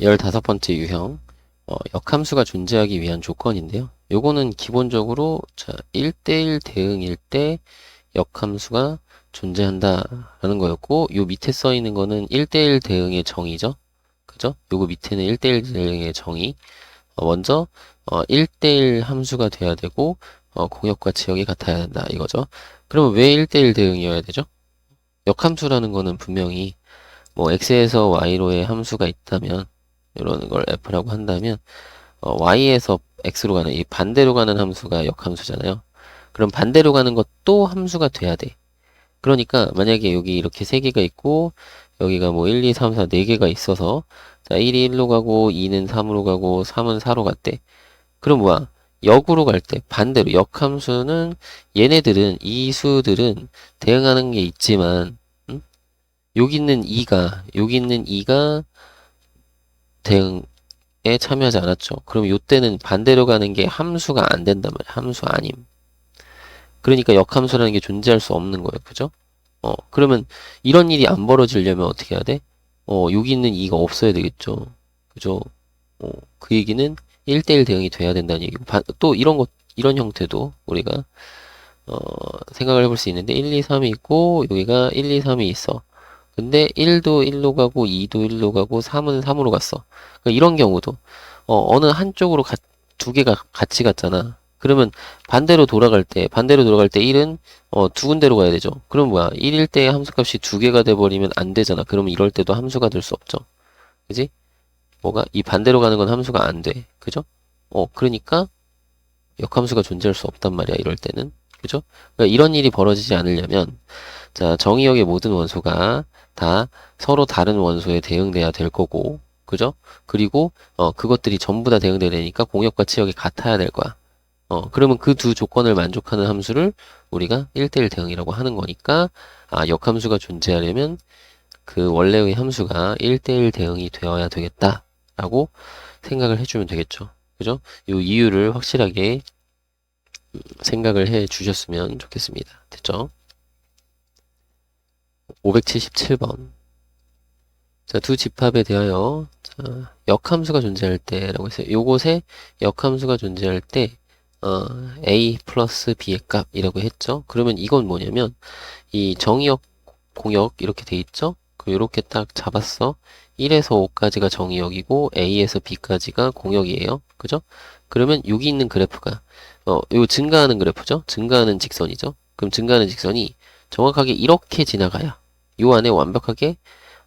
15번째 유형, 역함수가 존재하기 위한 조건인데요. 요거는 기본적으로, 자, 1대1 대응일 때 역함수가 존재한다라는 거였고, 요 밑에 써 있는 거는 1대1 대응의 정의죠. 그죠? 요거 밑에는 1대1 대응의 정의. 먼저, 1대1 함수가 돼야 되고, 공역과 지역이 같아야 된다. 이거죠. 그러면 왜 1대1 대응이어야 되죠? 역함수라는 거는 분명히 뭐 x에서 y로의 함수가 있다면 이런 걸 f라고 한다면 y에서 x로 가는 이 반대로 가는 함수가 역함수잖아요. 그럼 반대로 가는 것도 함수가 돼야 돼. 그러니까 만약에 여기 이렇게 세 개가 있고 여기가 뭐 1, 2, 3, 4 네 개가 있어서 자 1이 1로 가고 2는 3으로 가고 3은 4로 갔대. 그럼 뭐야? 역으로 갈 때 반대로 역함수는 얘네들은 이 수들은 대응하는 게 있지만 음? 여기 있는 2가 대응에 참여하지 않았죠. 그럼 요때는 반대로 가는 게 함수가 안 된단 말이야. 함수 아님. 그러니까 역함수라는 게 존재할 수 없는 거예요. 그죠? 그러면 이런 일이 안 벌어지려면 어떻게 해야 돼? 여기 있는 2가 없어야 되겠죠. 그죠? 어, 그 얘기는 1대1 대응이 돼야 된다는 얘기고, 또 이런 형태도 우리가, 생각을 해볼 수 있는데, 1, 2, 3이 있고, 여기가 1, 2, 3이 있어. 근데 1도 1로 가고 2도 1로 가고 3은 3으로 갔어. 그러니까 이런 경우도 어느 한쪽으로 두 개가 같이 갔잖아. 그러면 반대로 돌아갈 때 1은 두 군데로 가야 되죠. 그럼 뭐야? 1일 때 함수값이 두 개가 돼버리면 안 되잖아. 그러면 이럴 때도 함수가 될 수 없죠. 그지? 뭐가? 이 반대로 가는 건 함수가 안 돼. 그죠? 그러니까 역함수가 존재할 수 없단 말이야. 이럴 때는. 그죠? 그러니까 이런 일이 벌어지지 않으려면 자, 정의역의 모든 원소가 다 서로 다른 원소에 대응돼야 될 거고, 그죠? 그리고, 그것들이 전부 다 대응돼야 되니까 공역과 치역이 같아야 될 거야. 그러면 그 두 조건을 만족하는 함수를 우리가 1대1 대응이라고 하는 거니까, 역함수가 존재하려면 그 원래의 함수가 1대1 대응이 되어야 되겠다라고 생각을 해주면 되겠죠. 그죠? 이 이유를 확실하게 생각을 해 주셨으면 좋겠습니다. 됐죠? 577번. 자, 두 집합에 대하여 자, 역함수가 존재할 때라고 했어요. 요것에 역함수가 존재할 때 a 플러스 b의 값이라고 했죠. 그러면 이건 뭐냐면 이 정의역, 공역 이렇게 돼 있죠. 그럼 이렇게 딱 잡았어. 1에서 5까지가 정의역이고 a에서 b까지가 공역이에요. 그죠? 그러면 여기 있는 그래프가 요 증가하는 그래프죠. 증가하는 직선이죠. 그럼 증가하는 직선이 정확하게 이렇게 지나가야 요 안에 완벽하게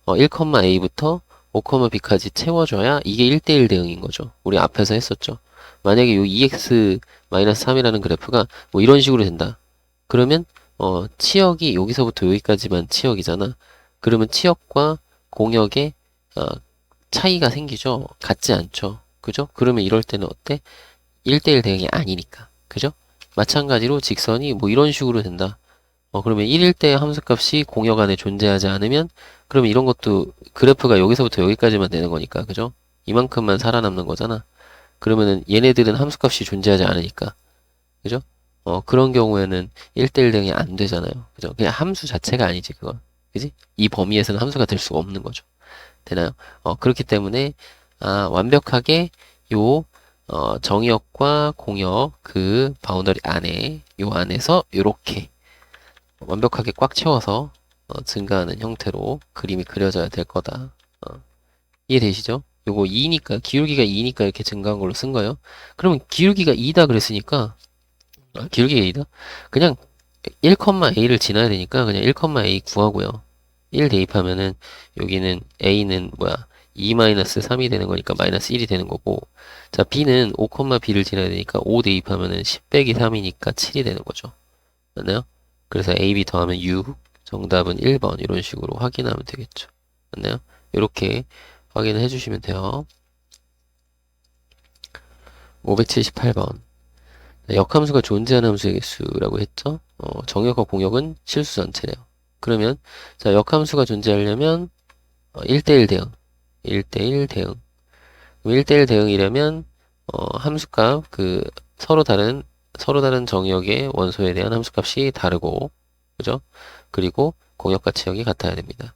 1,a부터 5,b까지 채워줘야 이게 1대1 대응인 거죠. 우리 앞에서 했었죠. 만약에 요 2x-3이라는 그래프가 뭐 이런 식으로 된다. 그러면 치역이 여기서부터 여기까지만 치역이잖아. 그러면 치역과 공역의 차이가 생기죠. 같지 않죠. 그죠? 그러면 이럴 때는 어때? 1대1 대응이 아니니까. 그죠? 마찬가지로 직선이 뭐 이런 식으로 된다. 그러면 1일 때 함수값이 공역 안에 존재하지 않으면 그러면 이런 것도 그래프가 여기서부터 여기까지만 되는 거니까 그죠? 이만큼만 살아남는 거잖아. 그러면은 얘네들은 함수값이 존재하지 않으니까 그죠? 그런 경우에는 1대1 대응이 안 되잖아요. 그죠? 그냥 함수 자체가 아니지 그건. 그지? 이 범위에서는 함수가 될 수가 없는 거죠. 되나요? 그렇기 때문에 완벽하게 요 정의역과 공역 그 바운더리 안에 요 안에서 요렇게 완벽하게 꽉 채워서 증가하는 형태로 그림이 그려져야 될 거다. 이해되시죠? 요거 2니까 기울기가 2니까 이렇게 증가한 걸로 쓴 거예요. 그러면 기울기가 2다 그랬으니까 기울기가 2다? 그냥 1,a를 지나야 되니까 그냥 1,a 구하고요. 1 대입하면은 여기는 a는 뭐야? 2-3이 되는 거니까 마이너스 1이 되는 거고 자 b는 5,b를 지나야 되니까 5 대입하면은 10 빼기 3이니까 7이 되는 거죠. 맞나요? 그래서 A, B 더하면 6, 정답은 1번 이런 식으로 확인하면 되겠죠. 맞나요? 이렇게 확인을 해주시면 돼요. 578번 역함수가 존재하는 함수의 개수라고 했죠. 정역과 공역은 실수 전체래요. 그러면 자 역함수가 존재하려면 1대1 대응 1대1 대응 1대1 대응이려면 함수값 서로 다른 정역의 원소에 대한 함수값이 다르고 그죠? 그리고 공역과 치역이 같아야 됩니다.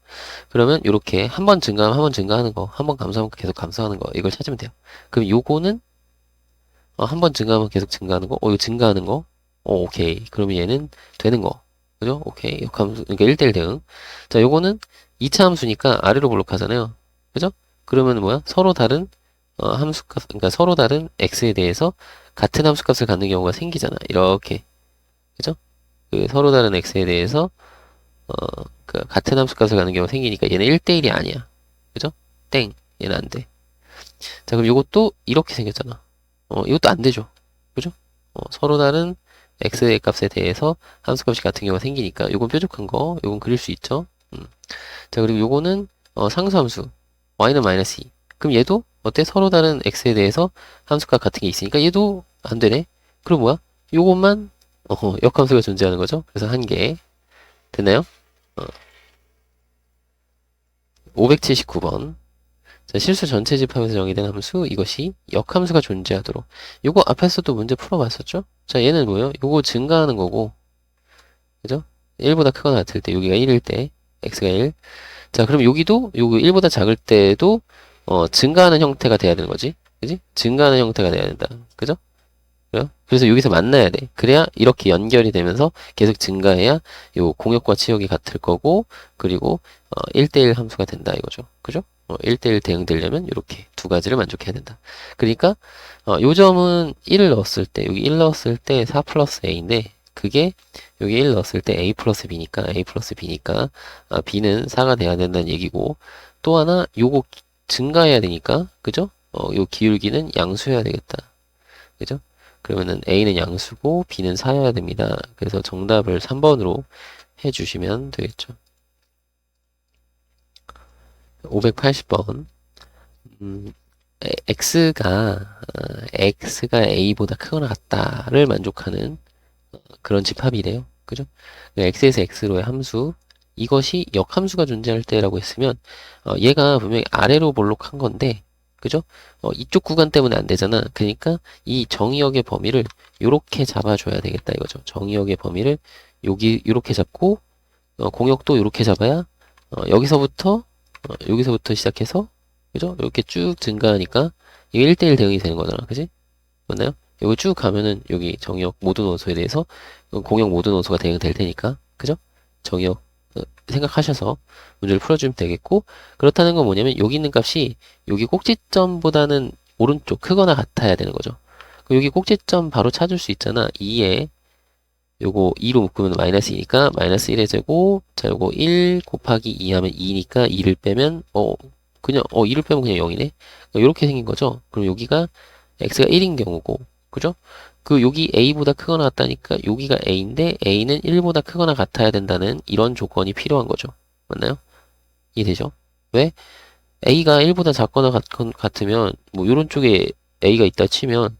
그러면 이렇게 한 번 증가하면 한 번 증가하는 거, 한 번 감소하면 계속 감소하는 거, 이걸 찾으면 돼요. 그럼 요거는 한 번 증가하면 계속 증가하는 거, 이거 증가하는 거, 오케이. 그러면 얘는 되는 거. 그죠? 오케이. 역함수, 그러니까 1대1 대응. 자, 요거는 2차 함수니까 아래로 볼록하잖아요. 그죠? 그러면 뭐야? 서로 다른, 함수값, 그러니까 서로 다른 x에 대해서 같은 함수값을 갖는 경우가 생기잖아. 이렇게. 그죠? 그 서로 다른 x에 대해서, 그 같은 함수값을 갖는 경우가 생기니까 얘는 1대1이 아니야. 그죠? 땡. 얘는 안 돼. 자, 그럼 요것도 이렇게 생겼잖아. 이것도 안 되죠. 그죠? 서로 다른 x의 값에 대해서 함수값이 같은 경우가 생기니까 요건 뾰족한 거, 요건 그릴 수 있죠. 자, 그리고 요거는 상수함수 y는 마이너스 2. 그럼 얘도 어때? 서로 다른 x에 대해서 함수값 같은 게 있으니까 얘도 안 되네. 그럼 뭐야? 요것만 역함수가 존재하는 거죠. 그래서 한 개. 됐나요? 579번. 자, 실수 전체 집합에서 정의된 함수, 이것이 역함수가 존재하도록. 요거 앞에서도 문제 풀어봤었죠? 자, 얘는 뭐예요? 요거 증가하는 거고, 그죠? 1보다 크거나 같을 때, 여기가 1일 때, x가 1. 자, 그럼 여기도, 요거 1보다 작을 때도, 증가하는 형태가 돼야 되는 거지. 그지? 증가하는 형태가 돼야 된다. 그죠? 그래요? 그래서 여기서 만나야 돼. 그래야 이렇게 연결이 되면서 계속 증가해야 요 공역과 치역이 같을 거고, 그리고 1대1 함수가 된다 이거죠. 그죠? 1대1 대응되려면 이렇게 두 가지를 만족해야 된다. 그러니까 요 점은 1을 넣었을 때, 여기 1 넣었을 때 4 플러스 a인데, 그게 여기 1 넣었을 때 a 플러스 b니까 b는 4가 돼야 된다는 얘기고, 또 하나 요거 증가해야 되니까, 그죠? 요 기울기는 양수해야 되겠다. 그죠? 그러면은 A는 양수고 B는 4여야 됩니다. 그래서 정답을 3번으로 해주시면 되겠죠. 580번. X가 A보다 크거나 같다를 만족하는 그런 집합이래요. 그죠? X에서 X로의 함수, 이것이 역함수가 존재할 때라고 했으면, 얘가 분명히 아래로 볼록한 건데, 그죠? 이쪽 구간 때문에 안 되잖아. 그러니까 이 정의역의 범위를 요렇게 잡아줘야 되겠다 이거죠. 정의역의 범위를 요렇게 잡고, 공역도 요렇게 잡아야, 여기서부터 시작해서, 그죠? 이렇게 쭉 증가하니까, 이게 1대1 대응이 되는 거잖아. 그지? 맞나요? 여기 쭉 가면은 여기 정의역 모든 원소에 대해서 공역 모든 원소가 대응될 테니까, 그죠? 정의역 생각하셔서 문제를 풀어주면 되겠고, 그렇다는 건 뭐냐면 여기 있는 값이 여기 꼭지점보다는 오른쪽 크거나 같아야 되는 거죠. 여기 꼭지점 바로 찾을 수 있잖아. 2에 요거 2로 묶으면 마이너스 2니까 마이너스 1의 제곱, 자 요거 1 곱하기 2 하면 2니까 2를 빼면 2를 빼면 그냥 0이네. 이렇게 생긴 거죠. 그럼 여기가 x가 1인 경우고, 그죠? 여기 a보다 크거나 같다니까 여기가 a인데 a는 1보다 크거나 같아야 된다는 이런 조건이 필요한 거죠. 맞나요? 이해되죠? 왜? a가 1보다 작거나 같으면 뭐 이런 쪽에 a가 있다 치면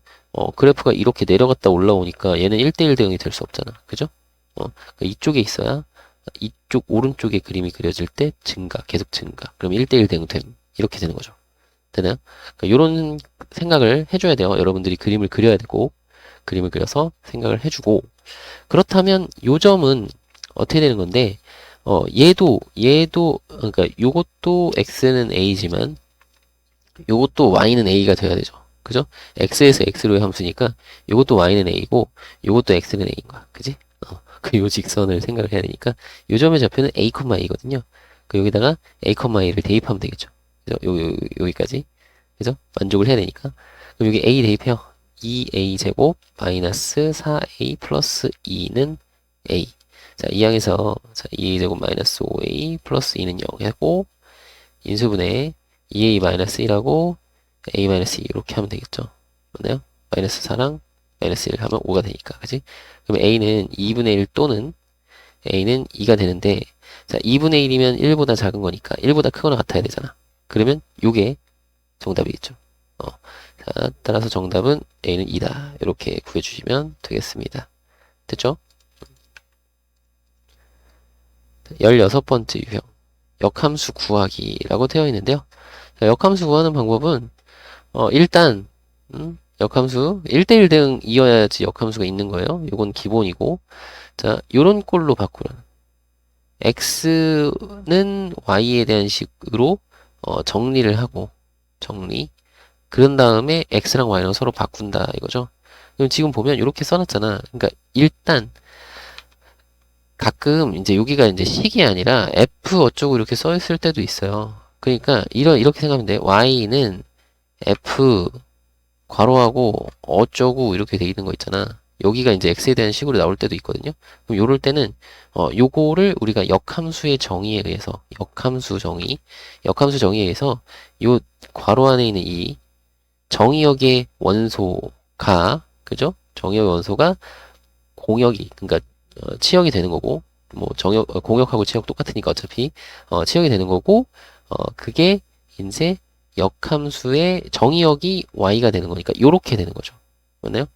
그래프가 이렇게 내려갔다 올라오니까 얘는 1대1 대응이 될 수 없잖아. 그죠? 그러니까 이쪽에 있어야 이쪽 오른쪽에 그림이 그려질 때 계속 증가. 그럼 1대1 대응됨. 이렇게 되는 거죠. 되나요? 그러니까 이런 생각을 해줘야 돼요. 여러분들이 그림을 그려야 되고, 그림을 그려서 생각을 해주고, 그렇다면 요 점은 어떻게 되는 건데, 그러니까 요것도 x는 a지만, 요것도 y는 a가 돼야 되죠. 그죠? x에서 x로의 함수니까, 요것도 y는 a고, 요것도 x는 a인 거야. 그지? 요 직선을 생각을 해야 되니까, 요 점의 좌표는 a, a거든요. 여기다가 a, a를 대입하면 되겠죠. 그죠? 여기까지. 그죠? 만족을 해야 되니까. 그럼 여기 a 대입해요. 2a 제곱 마이너스 4a 플러스 2는 a. 자, 이 항에서 2a 제곱 마이너스 5a 플러스 2는 0 하고, 인수분해 2a 마이너스 1하고 a 마이너스 2 이렇게 하면 되겠죠. 맞나요? 마이너스 4랑 마이너스 1 하면 5가 되니까. 그지? 그럼 a는 2분의 1 또는 a는 2가 되는데, 자, 2분의 1이면 1보다 작은 거니까 1보다 크거나 같아야 되잖아. 그러면 요게 정답이겠죠. 자, 따라서 정답은 A는 2다. 이렇게 구해주시면 되겠습니다. 됐죠? 16번째 유형. 역함수 구하기라고 되어 있는데요. 자, 역함수 구하는 방법은, 일단, 역함수, 1대1 대응이어야지 역함수가 있는 거예요. 이건 기본이고, 자, 요런 꼴로 바꾸라는. x는 y에 대한 식으로 정리를 하고 정리. 그런 다음에 x랑 y랑 서로 바꾼다 이거죠. 그럼 지금 보면 이렇게 써놨잖아. 그러니까 일단 가끔 이제 여기가 이제 식이 아니라 f 어쩌고 이렇게 써 있을 때도 있어요. 그러니까 이렇게 생각하면 돼. y는 f 괄호하고 어쩌고 이렇게 돼 있는 거 있잖아. 여기가 이제 x에 대한 식으로 나올 때도 있거든요. 그럼 요럴 때는 요거를 우리가 역함수의 정의에 의해서 역함수 정의에 의해서 요 괄호 안에 있는 이 정의역의 원소가 그죠? 정의역의 원소가 공역이 그러니까 치역이 되는 거고 뭐 공역하고 치역 똑같으니까 어차피 치역이 되는 거고 그게 이제 역함수의 정의역이 y가 되는 거니까 요렇게 되는 거죠. 맞나요?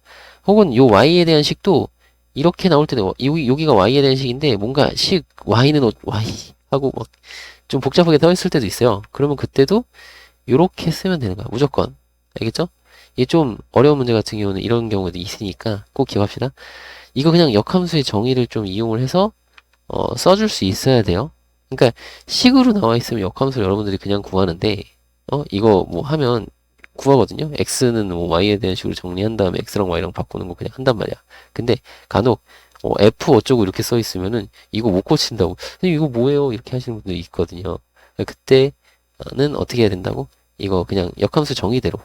혹은 요 y에 대한 식도 이렇게 나올 때는 여기가 y에 대한 식인데 뭔가 식 y는 y 하고 막 좀 복잡하게 써 있을 때도 있어요. 그러면 그때도 요렇게 쓰면 되는 거야. 무조건. 알겠죠? 이게 좀 어려운 문제 같은 경우는 이런 경우도 있으니까 꼭 기억합시다. 이거 그냥 역함수의 정의를 좀 이용을 해서 써줄 수 있어야 돼요. 그러니까 식으로 나와 있으면 역함수를 여러분들이 그냥 구하는데 이거 뭐 하면 구하거든요. x는 뭐 y에 대한 식으로 정리한 다음에 x랑 y랑 바꾸는 거 그냥 한단 말이야. 근데 간혹 f 어쩌고 이렇게 써 있으면은 이거 못 고친다고. 근데 이거 뭐예요? 이렇게 하시는 분들이 있거든요. 그때는 어떻게 해야 된다고? 이거 그냥 역함수 정의대로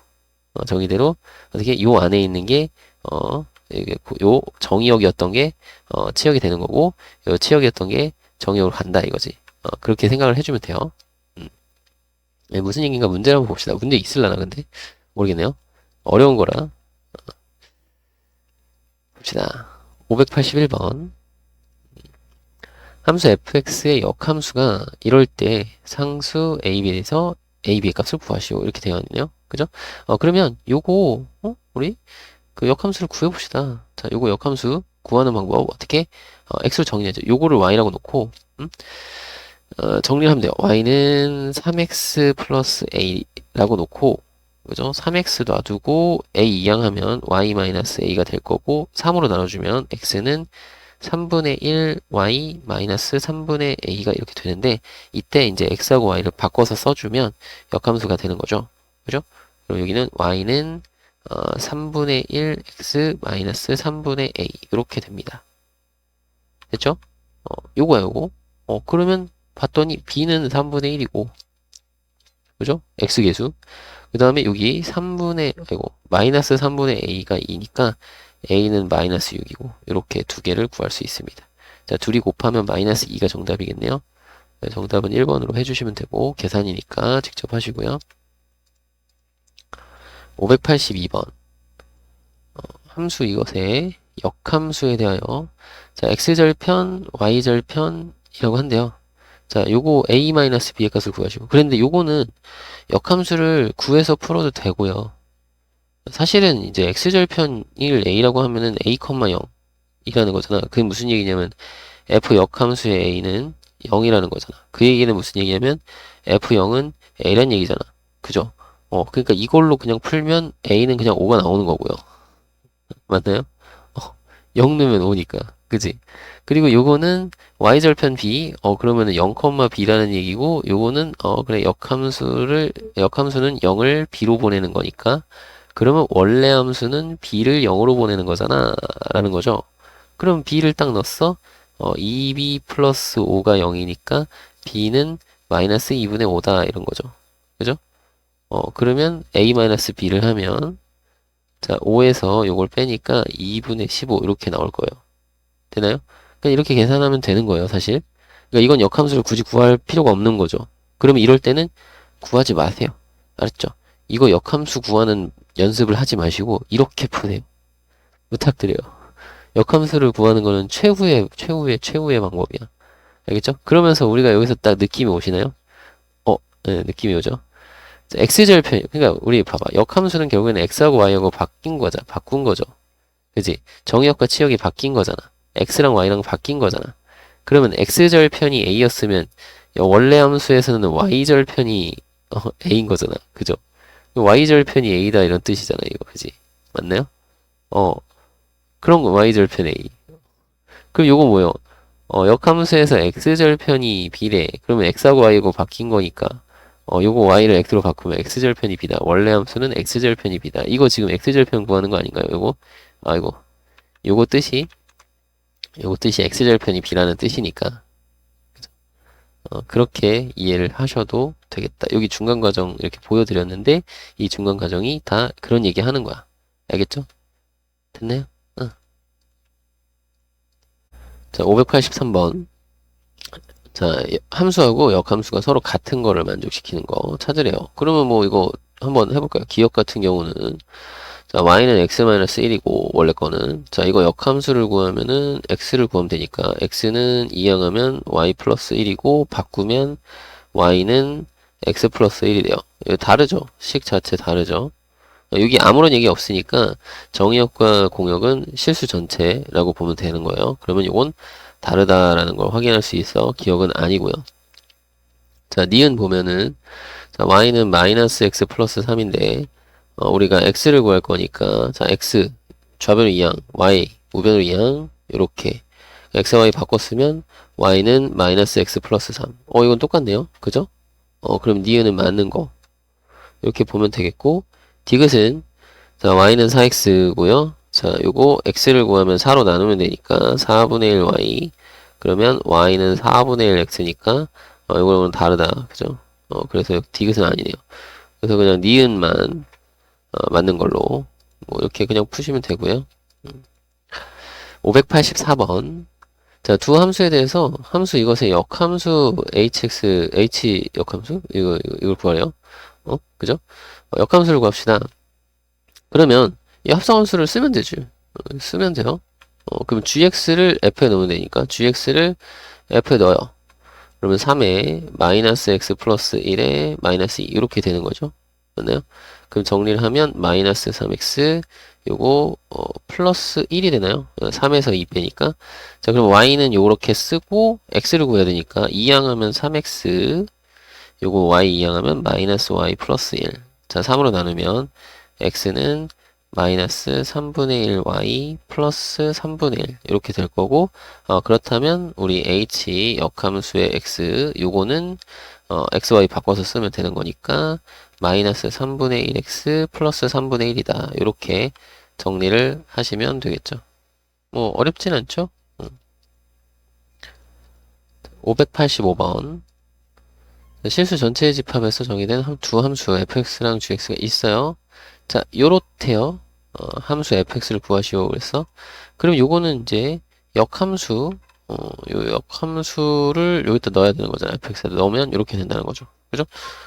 어떻게 요 안에 있는 게 요 정의역이었던 게 치역이 되는 거고 요 치역이었던 게 정의역으로 간다 이거지. 그렇게 생각을 해주면 돼요. 네, 무슨 얘기인가 문제를 한번 봅시다. 문제 있을라나 근데 모르겠네요. 어려운 거라 봅시다. 581번 함수 fx의 역함수가 이럴 때 상수 ab에서 ab의 값을 구하시오 이렇게 되어 있네요. 그죠? 그러면 요거 우리 그 역함수를 구해봅시다. 자, 요거 역함수 구하는 방법 어떻게? x로 정리하죠. 요거를 y라고 놓고 정리를 하면 돼요. y는 3x 플러스 a라고 놓고 그죠? 3x 놔두고 a 이항하면 y 마이너스 a가 될 거고 3으로 나눠주면 x는 3분의 1 y 마이너스 3분의 a가 이렇게 되는데 이때 이제 x하고 y를 바꿔서 써주면 역함수가 되는 거죠. 그죠? 그럼 여기는 y는 3분의 1 x 마이너스 3분의 a 이렇게 됩니다. 됐죠? 요거야 요거. 그러면 봤더니 b는 3분의 1이고 그죠? x계수. 그 다음에 여기 마이너스 3분의 a가 2니까 a는 마이너스 6이고 이렇게 두 개를 구할 수 있습니다. 자, 둘이 곱하면 마이너스 2가 정답이겠네요. 네, 정답은 1번으로 해주시면 되고 계산이니까 직접 하시고요. 582번 함수 이것의 역함수에 대하여 자 x절편, y절편이라고 한대요. 자, 요거 a-b의 값을 구하시고 그런데 요거는 역함수를 구해서 풀어도 되고요. 사실은 이제 x절편을 a라고 하면은 a, 0이라는 거잖아. 그게 무슨 얘기냐면 f 역함수의 a는 0이라는 거잖아. 그 얘기는 무슨 얘기냐면 f0은 a란 얘기잖아. 그죠? 그러니까 이걸로 그냥 풀면 a는 그냥 5가 나오는 거고요. 맞나요? 0 넣으면 5니까. 그지? 그리고 요거는 y절편 b, 그러면은 0, b라는 얘기고, 요거는, 그래, 역함수는 0을 b로 보내는 거니까, 그러면 원래 함수는 b를 0으로 보내는 거잖아. 라는 거죠. 그럼 b를 딱 넣었어. 2b 플러스 5가 0이니까, b는 마이너스 2분의 5다. 이런 거죠. 그죠? 그러면 a 마이너스 b를 하면, 자, 5에서 요걸 빼니까 2분의 15 이렇게 나올 거예요. 되나요? 그냥 이렇게 계산하면 되는 거예요, 사실. 그러니까 이건 역함수를 굳이 구할 필요가 없는 거죠. 그러면 이럴 때는 구하지 마세요. 알았죠? 이거 역함수 구하는 연습을 하지 마시고 이렇게 푸세요. 부탁드려요. 역함수를 구하는 거는 최후의 방법이야. 알겠죠? 그러면서 우리가 여기서 딱 느낌이 오시나요? 네, 느낌이 오죠? x절편, 그러니까 우리 봐봐. 역함수는 결국에는 x하고 y하고 바꾼 거죠. 그지? 정의역과 치역이 바뀐 거잖아. x랑 y랑 바뀐 거잖아. 그러면 x절편이 a였으면 원래 함수에서는 y절편이 a인 거잖아. 그죠? y절편이 a다 이런 뜻이잖아. 이거 그지? 맞나요? 그런 거 y절편 a. 그럼 요거 뭐요? 역함수에서 x절편이 b래. 그러면 x하고 y고 바뀐 거니까 요거 y를 x로 바꾸면 x절편이 b다. 원래 함수는 x절편이 b다. 이거 지금 x절편 구하는 거 아닌가요? 요거 아이고 요거 뜻이 x절편이 b라는 뜻이니까 그렇게 이해를 하셔도 되겠다. 여기 중간 과정 이렇게 보여드렸는데 이 중간 과정이 다 그런 얘기 하는 거야. 알겠죠? 됐나요? 자, 583번. 자, 함수하고 역함수가 서로 같은 거를 만족시키는 거 찾으래요. 그러면 뭐 이거 한번 해볼까요? 기억 같은 경우는 자, y는 x-1이고 원래 거는 자, 이거 역함수를 구하면은 x를 구하면 되니까 x는 이항하면 y 플러스 1이고 바꾸면 y는 x 플러스 1이래요. 이거 다르죠? 식 자체 다르죠? 여기 아무런 얘기 없으니까 정의역과 공역은 실수 전체라고 보면 되는 거예요. 그러면 이건 다르다라는 걸 확인할 수 있어. 기억은 아니고요. 자, 니은 보면은 자, y는 마이너스 x 플러스 3인데 우리가 x를 구할 거니까 자, x 좌변으로 이항, y 우변으로 이항 요렇게 x와 y 바꿨으면 y는 마이너스 x 플러스 3. 이건 똑같네요. 그죠? 그럼 니은은 맞는 거 이렇게 보면 되겠고 디귿은 자, y는 4x고요. 자, 요거 x를 구하면 4로 나누면 되니까 4분의 1 y. 그러면 y는 4분의 1 x니까 이거는 다르다. 그죠? 그래서 디귿은 아니네요. 그래서 그냥 니은만 맞는 걸로 뭐 이렇게 그냥 푸시면 되고요. 584번. 자, 두 함수에 대해서 함수 이것의 역함수 h 역함수 이걸 구하래요. 그죠? 역함수를 구합시다. 그러면 이 합성함수를 쓰면 되지. 쓰면 돼요. 그럼 gx를 f에 넣으면 되니까 gx를 f에 넣어요. 그러면 3에 마이너스 x 플러스 1에 마이너스 2 이렇게 되는 거죠. 맞나요? 그럼 정리를 하면 마이너스 3x 요거 플러스 1이 되나요? 3에서 2 빼니까 자 그럼 y는 요렇게 쓰고 x를 구해야 되니까 2항하면 3x 요거 y 2항하면 마이너스 y 플러스 1 자 3으로 나누면 x는 마이너스 3분의 1 y 플러스 3분의 1 이렇게 될 거고 그렇다면 우리 h 역함수의 x 요거는 x, y 바꿔서 쓰면 되는 거니까 마이너스 3분의 1x 플러스 3분의 1이다 이렇게 정리를 하시면 되겠죠. 뭐 어렵진 않죠? 585번 실수 전체의 집합에서 정의된 두 함수 fx랑 gx가 있어요. 자, 요렇대요. 함수 fx를 구하시오 그랬어. 그럼 요거는 이제 역함수 요 역함수를 여기다 넣어야 되는 거잖아요. fx에 넣으면 이렇게 된다는 거죠. 그죠?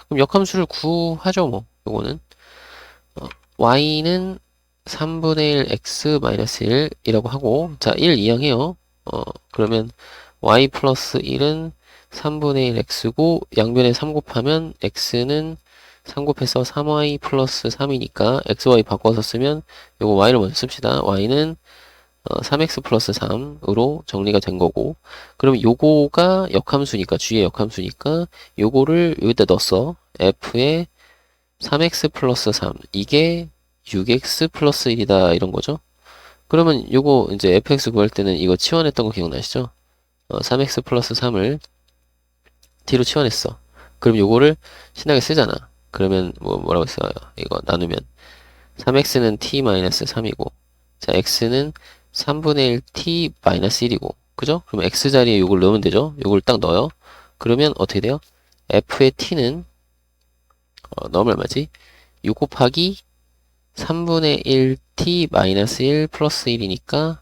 그럼 역함수를 구하죠, 뭐. 요거는 y는 3분의 1 x 마이너스 1이라고 하고 자, 1 이항해요. 그러면 y 플러스 1은 3분의 1 x고 양변에 3 곱하면 x는 3 곱해서 3y 플러스 3이니까 xy 바꿔서 쓰면 요거 y를 먼저 씁시다. y는 3x 플러스 3으로 정리가 된 거고 그럼 요거가 역함수니까 g의 역함수니까 요거를 여기다 넣었어. f에 3x 플러스 3 이게 6x 플러스 1이다 이런 거죠. 그러면 요거 이제 fx 구할 때는 이거 치환했던 거 기억나시죠? 3x 플러스 3을 t로 치환했어. 그럼 요거를 신나게 쓰잖아. 그러면 뭐라고 써요? 이거 나누면 3x는 t 마이너스 3이고 자 x는 3분의 1 t 마이너스 1이고 그죠? 그럼 x 자리에 요걸 넣으면 되죠? 요걸 딱 넣어요. 그러면 어떻게 돼요? f의 t는 넣으면 얼마지? 6 곱하기 3분의 1 t 마이너스 1 플러스 1이니까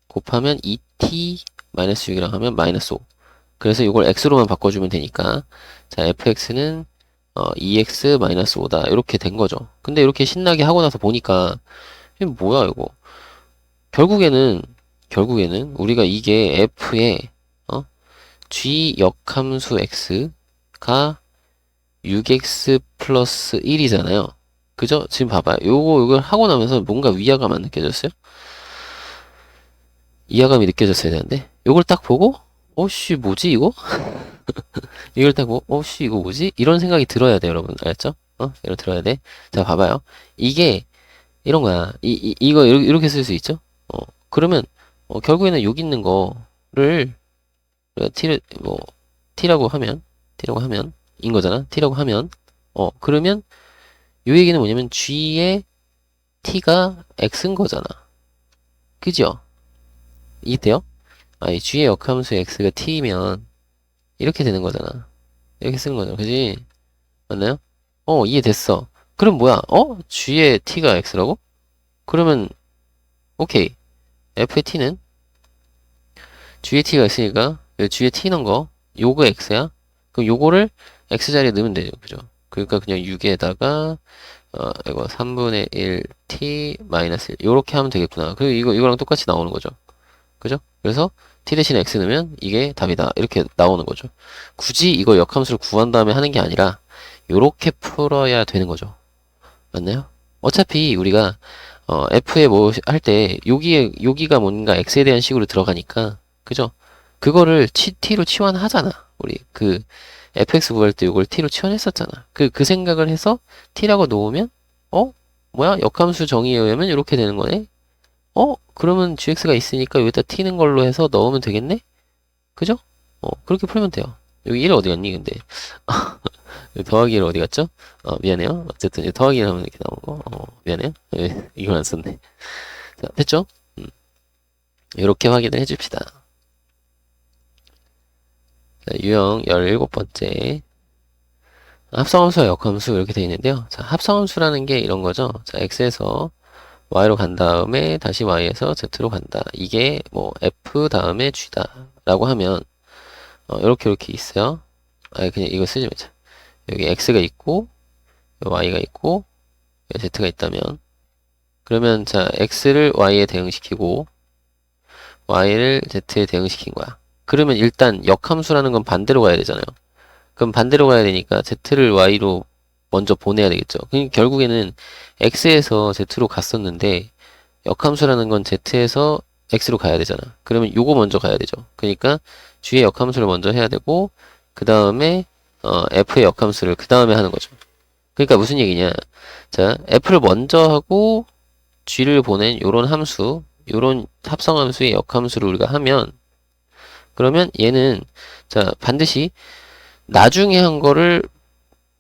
곱하면 2t 마이너스 6이랑 하면 마이너스 5 그래서 이걸 x로만 바꿔주면 되니까 자 fx는 2x 마이너스 5다 이렇게 된 거죠. 근데 이렇게 신나게 하고 나서 보니까 이게 뭐야 이거 결국에는 우리가 이게 f의 g 역함수 x가 6x 플러스 1이잖아요. 그죠? 지금 봐봐요. 이걸 하고 나면서 뭔가 위화감 안 느껴졌어요? 이하감이 느껴졌어야 되는데 요걸 딱 보고 어씨 뭐지 이거? 이걸 딱 보고 어씨 이거 뭐지? 이런 생각이 들어야 돼 여러분 알았죠? 이거 들어야 돼. 자 봐봐요. 이게 이런 거야. 이거 이렇게 쓸 수 있죠? 그러면 결국에는 여기 있는 거를 t를 뭐 t라고 하면 인 거잖아. t라고 하면 그러면 요 얘기는 뭐냐면 g의 t가 x인 거잖아. 그죠? 이해돼요? 이 g의 역함수 x가 t면 이렇게 되는 거잖아. 이렇게 쓰는 거잖아. 그지? 맞나요? 이해됐어. 그럼 뭐야? g의 t가 x라고? 그러면 오케이. f의 t는 g의 t가 있으니까 g의 t 넣은 거 요거 x야. 그럼 요거를 x 자리에 넣으면 되죠. 그죠? 그러니까 그냥 6에다가 이거 3분의 1 t 마이너스 1 요렇게 하면 되겠구나. 그리고 이거랑 똑같이 나오는 거죠. 그죠? 그래서 t 대신에 x 넣으면 이게 답이다. 이렇게 나오는 거죠. 굳이 이거 역함수를 구한 다음에 하는 게 아니라 요렇게 풀어야 되는 거죠. 맞나요? 어차피 우리가 f에 뭐 할 때 여기가 뭔가 x에 대한 식으로 들어가니까 그죠? 그거를 t로 치환하잖아. 우리 그 fx 구할 때 이걸 t로 치환했었잖아. 그 생각을 해서 t라고 놓으면 뭐야? 역함수 정의에 의하면 이렇게 되는 거네. 그러면 gx가 있으니까 여기다 t는 걸로 해서 넣으면 되겠네? 그죠? 그렇게 풀면 돼요. 여기 1 어디 갔니, 근데? 더하기 1 어디 갔죠? 미안해요. 어쨌든, 더하기 1 하면 이렇게 나오는 거. 미안해요. 이걸 안 썼네. 자, 됐죠? 이렇게 확인을 해줍시다. 자, 유형 17번째. 합성함수와 역함수 이렇게 되어 있는데요. 자, 합성함수라는 게 이런 거죠. 자, x에서 y로 간 다음에 다시 y에서 z로 간다. 이게 뭐 f 다음에 g다. 라고 하면 이렇게 있어요. 그냥 이거 쓰지 말자. 여기 x가 있고 y가 있고 z가 있다면 그러면 자 x를 y에 대응시키고 y를 z에 대응시킨 거야. 그러면 일단 역함수라는 건 반대로 가야 되잖아요. 그럼 반대로 가야 되니까 z를 y로 먼저 보내야 되겠죠. 그러니까 결국에는 x에서 z로 갔었는데 역함수라는 건 z에서 x로 가야 되잖아. 그러면 요거 먼저 가야 되죠. 그러니까 g의 역함수를 먼저 해야 되고 그 다음에 f의 역함수를 그 다음에 하는 거죠. 그러니까 무슨 얘기냐? 자, f를 먼저 하고 g를 보낸 요런 함수, 요런 합성함수의 역함수를 우리가 하면 그러면 얘는 자 반드시 나중에 한 거를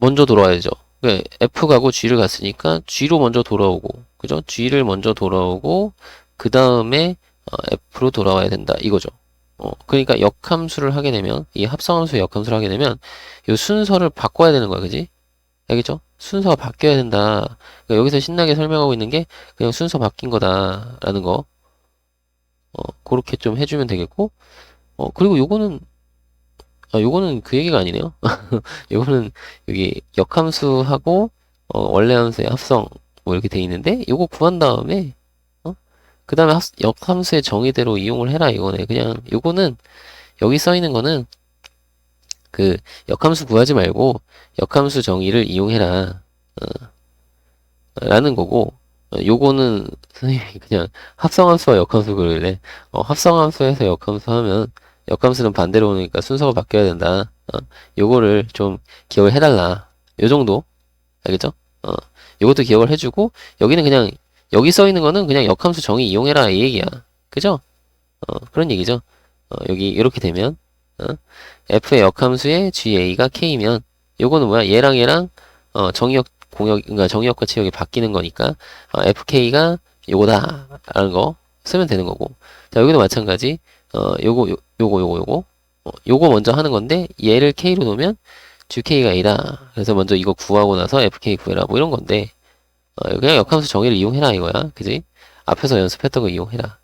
먼저 돌아와야죠. 그러니까 F 가고 G를 갔으니까 G로 먼저 돌아오고, 그죠? G를 먼저 돌아오고, 그 다음에 F로 돌아와야 된다. 이거죠. 그러니까 역함수를 하게 되면, 이 합성함수의 역함수를 하게 되면, 이 순서를 바꿔야 되는 거야, 그지? 알겠죠? 순서가 바뀌어야 된다. 그러니까 여기서 신나게 설명하고 있는 게 그냥 순서 바뀐 거다라는 거. 그렇게 좀 해주면 되겠고, 그리고 요거는 그 얘기가 아니네요. 요거는 여기 역함수하고 원래 함수의 합성 뭐 이렇게 돼 있는데 요거 구한 다음에 그 다음에 역함수의 정의대로 이용을 해라 이거네. 그냥 요거는 여기 써 있는 거는 그 역함수 구하지 말고 역함수 정의를 이용해라 라는 거고 요거는 선생님이 그냥 합성함수와 역함수 그러길래 합성함수에서 역함수 하면 역함수는 반대로 오니까 순서가 바뀌어야 된다. 요거를 좀 기억을 해달라. 요 정도. 알겠죠? 요것도 기억을 해주고, 여기는 그냥, 여기 써 있는 거는 그냥 역함수 정의 이용해라. 이 얘기야. 그죠? 그런 얘기죠. 여기 이렇게 되면, f의 역함수의 ga가 k면, 요거는 뭐야? 얘랑, 정의역, 그러니까 정의역과 치역이 바뀌는 거니까, fk가 요거다. 라는 거 쓰면 되는 거고. 자, 여기도 마찬가지. 요거 먼저 하는 건데 얘를 k로 놓으면 GK가 a다. 그래서 먼저 이거 구하고 나서 FK 구해라. 뭐 이런 건데 그냥 역함수 정의를 이용해라 이거야. 그지? 앞에서 연습했던 거 이용해라.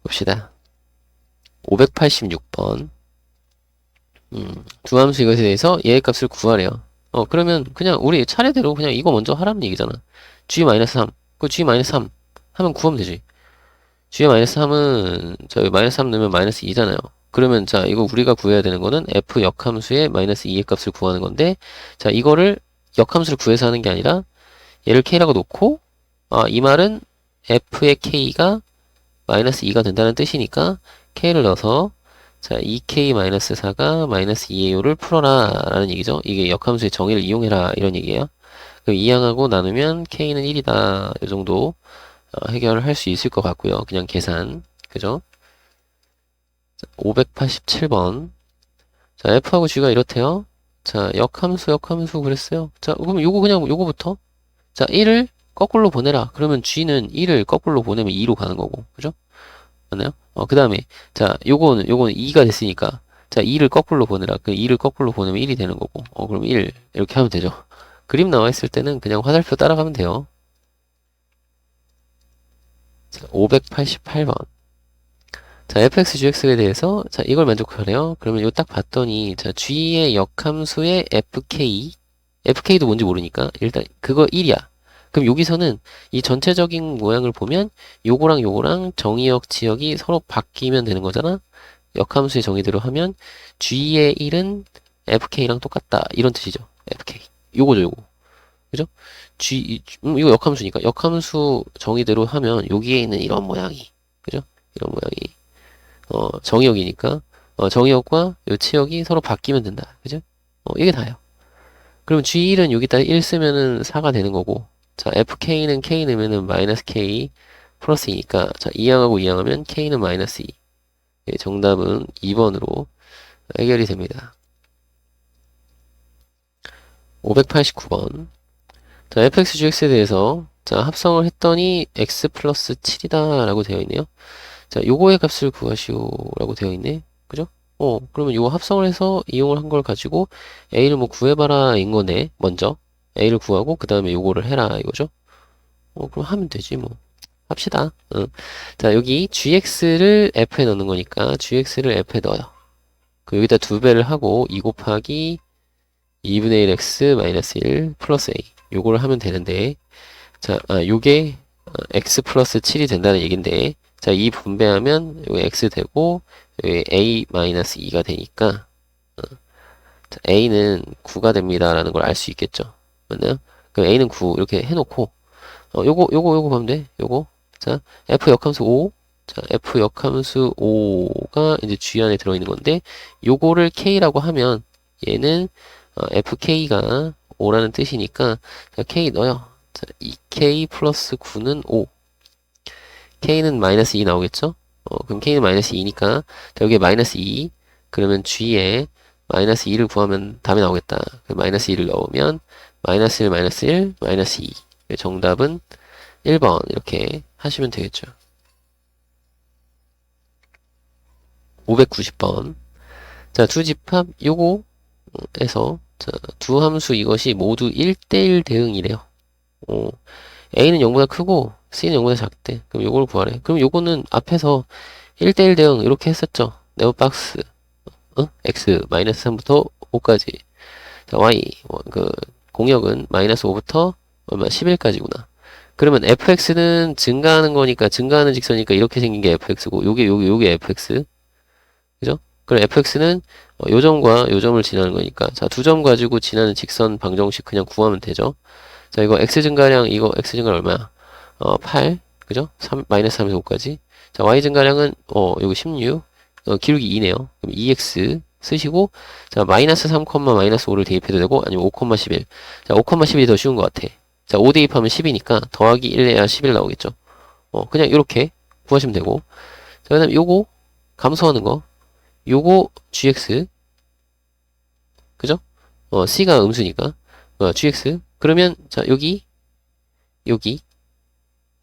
봅시다. 586번. 두 함수 이것에 대해서 얘의 값을 구하래요. 그러면 그냥 우리 차례대로 그냥 이거 먼저 하라는 얘기잖아. G-3. 그 G-3 하면 구하면 되지. G의-3은 저기 -3 넣으면 -2잖아요. 그러면 자 이거 우리가 구해야 되는 거는 f 역함수의 -2의 값을 구하는 건데 자 이거를 역함수를 구해서 하는 게 아니라 얘를 k라고 놓고 이 말은 f의 k가 -2가 된다는 뜻이니까 k를 넣어서 자 2k-4가 -2a요를 풀어라 라는 얘기죠. 이게 역함수의 정의를 이용해라 이런 얘기예요. 그럼 2항하고 나누면 k는 1이다. 이 정도 해결을 할 수 있을 것 같고요. 그냥 계산. 그죠? 587번. 자, F하고 G가 이렇대요. 자, 역함수 그랬어요. 자, 그럼 요거 그냥 요거부터. 자, 1을 거꾸로 보내라. 그러면 G는 1을 거꾸로 보내면 2로 가는 거고. 그죠? 맞나요? 그 다음에, 자, 요거는 2가 됐으니까. 자, 2를 거꾸로 보내라. 그 2를 거꾸로 보내면 1이 되는 거고. 그럼 1. 이렇게 하면 되죠. 그림 나와 있을 때는 그냥 화살표 따라가면 돼요. 자, 588번. 자, fx, gx에 대해서, 자, 이걸 만족하래요. 그러면 이거 딱 봤더니, 자, g의 역함수의 fk도 뭔지 모르니까, 일단, 그거 1이야. 그럼 여기서는 이 전체적인 모양을 보면, 요거랑 정의역, 지역이 서로 바뀌면 되는 거잖아? 역함수의 정의대로 하면, g의 1은 fk랑 똑같다. 이런 뜻이죠. fk. 요거죠, 요거. 그죠? 이거 역함수니까. 역함수 정의대로 하면, 여기에 있는 이런 모양이. 그죠? 이런 모양이. 정의역이니까, 정의역과 요 치역이 서로 바뀌면 된다. 그죠? 이게 다예요. 그럼 G1은 여기다 1 쓰면은 4가 되는 거고, 자, FK는 K 넣으면은 마이너스 K 플러스 2니까, 자, 이항하고 이항하면 K는 마이너스 2. 예, 정답은 2번으로 해결이 됩니다. 589번. 자, fx, gx에 대해서, 자, 합성을 했더니 x 플러스 7이다 라고 되어 있네요. 자, 요거의 값을 구하시오 라고 되어 있네. 그죠? 그러면 요거 합성을 해서 이용을 한 걸 가지고 A를 뭐 구해봐라 인 거네. 먼저 A를 구하고 그 다음에 요거를 해라 이거죠. 그럼 하면 되지 뭐. 합시다. 자, 여기 gx를 f에 넣는 거니까 gx를 f에 넣어요. 그 여기다 2배를 하고 2 곱하기 2분의 1x 마이너스 1 플러스 a 요거를 하면 되는데, 자, 요게 x 플러스 7이 된다는 얘긴데, 자, 2 분배하면 여기 x 되고 여기 a 마이너스 2가 되니까, 자, a는 9가 됩니다 라는 걸 알 수 있겠죠. 맞나요? 그럼 a는 9 이렇게 해놓고, 요거 보면 돼. 요거. 자, f 역함수 5. 자, f 역함수 5가 이제 g 안에 들어있는 건데, 요거를 k라고 하면 얘는 fk가 5라는 뜻이니까, 자, k 넣어요. 자, 2k 플러스 9는 5. k는 마이너스 2 나오겠죠? 그럼 k는 마이너스 2니까, 자, 여기에 마이너스 2. 그러면 g에 마이너스 2를 구하면 답이 나오겠다. 마이너스 2를 넣으면, 마이너스 1, 마이너스 1, 마이너스 2. 정답은 1번. 이렇게 하시면 되겠죠. 590번. 자, 두 집합 요거에서, 자, 두 함수 이것이 모두 1대1 대응이래요. A는 0보다 크고 C는 0보다 작대. 그럼 요걸 구하래. 그럼 요거는 앞에서 1대1 대응 이렇게 했었죠. 네오박스 x 마이너스 3부터 5까지. 자, y 그 공역은 마이너스 5부터 얼마 11까지구나. 그러면 fx는 증가하는 거니까 증가하는 직선이니까 이렇게 생긴 게 fx고 요게 fx. 그죠? 그럼 fx는 요 점과 요 점을 지나는 거니까, 자, 두 점 가지고 지나는 직선 방정식 그냥 구하면 되죠. 자, 이거 x 증가량, 이거 x 증가량 얼마야? 8, 그죠? 3, 마이너스 3에서 5까지. 자, y 증가량은, 여기 16, 기울기 2네요. 그럼 2x 쓰시고, 자, 마이너스 3, 마이너스 5를 대입해도 되고, 아니면 5, 11. 자, 5, 11이 더 쉬운 것 같아. 자, 5 대입하면 10이니까, 더하기 1 해야 11 나오겠죠. 그냥 이렇게 구하시면 되고. 자, 그 다음에 요거, 감소하는 거. 요거, gx. 그죠? c가 음수니까. gx. 그러면, 자, 여기.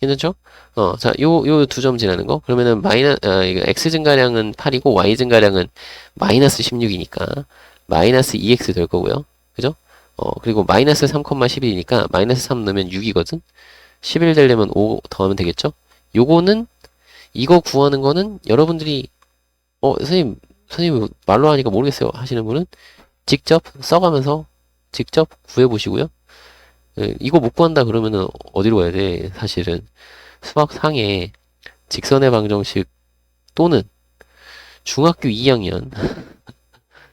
괜찮죠? 자, 요 두 점 지나는 거. 그러면은 이거 x 증가량은 8이고, y 증가량은 마이너스 16이니까, 마이너스 2x 될 거고요. 그죠? 그리고 마이너스 3, 11이니까, 마이너스 3 넣으면 6이거든? 11 되려면 5 더하면 되겠죠? 요거는, 이거 구하는 거는, 여러분들이, 선생님 말로 하니까 모르겠어요 하시는 분은, 직접 써가면서, 직접 구해보시고요. 이거 못 구한다 그러면은 어디로 가야 돼? 사실은 수학상에 직선의 방정식 또는 중학교 2학년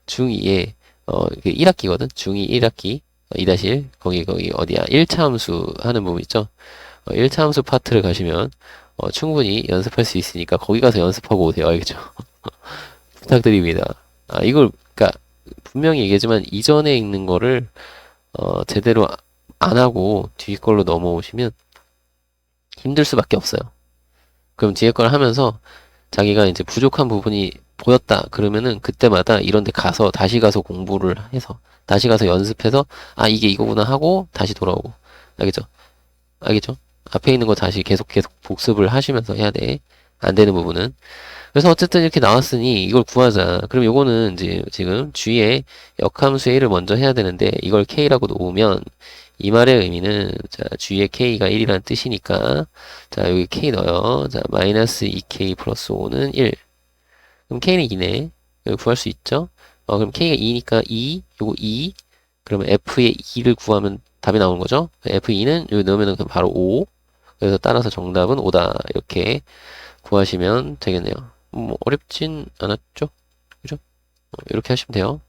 중2에 1학기거든. 중2 1학기 2-1 거기 어디야? 1차 함수 하는 부분 있죠? 1차 함수 파트를 가시면 충분히 연습할 수 있으니까 거기 가서 연습하고 오세요. 알겠죠? 부탁드립니다. 이걸 그러니까 분명히 얘기하지만 이전에 있는 거를 제대로 안 하고 뒤 걸로 넘어오시면 힘들 수밖에 없어요. 그럼 뒤에 걸 하면서 자기가 이제 부족한 부분이 보였다. 그러면은 그때마다 이런 데 가서 다시 가서 공부를 해서 다시 가서 연습해서 아 이게 이거구나 하고 다시 돌아오고. 알겠죠? 알겠죠? 앞에 있는 거 다시 계속 복습을 하시면서 해야 돼. 안 되는 부분은. 그래서 어쨌든 이렇게 나왔으니 이걸 구하자. 그럼 요거는 이제 지금 G에 역함수 A를 먼저 해야 되는데 이걸 K라고 놓으면 이 말의 의미는 자 G의 K가 1이라는 뜻이니까 자 여기 K 넣어요. 자 마이너스 2K 플러스 5는 1. 그럼 K는 2네. 여기 구할 수 있죠? 그럼 K가 2니까 2, 요거 2. 그러면 F의 2를 구하면 답이 나오는 거죠? F2는 여기 넣으면 그냥 바로 5. 그래서 따라서 정답은 5다. 이렇게 구하시면 되겠네요. 뭐 어렵진 않았죠? 그죠? 이렇게 하시면 돼요.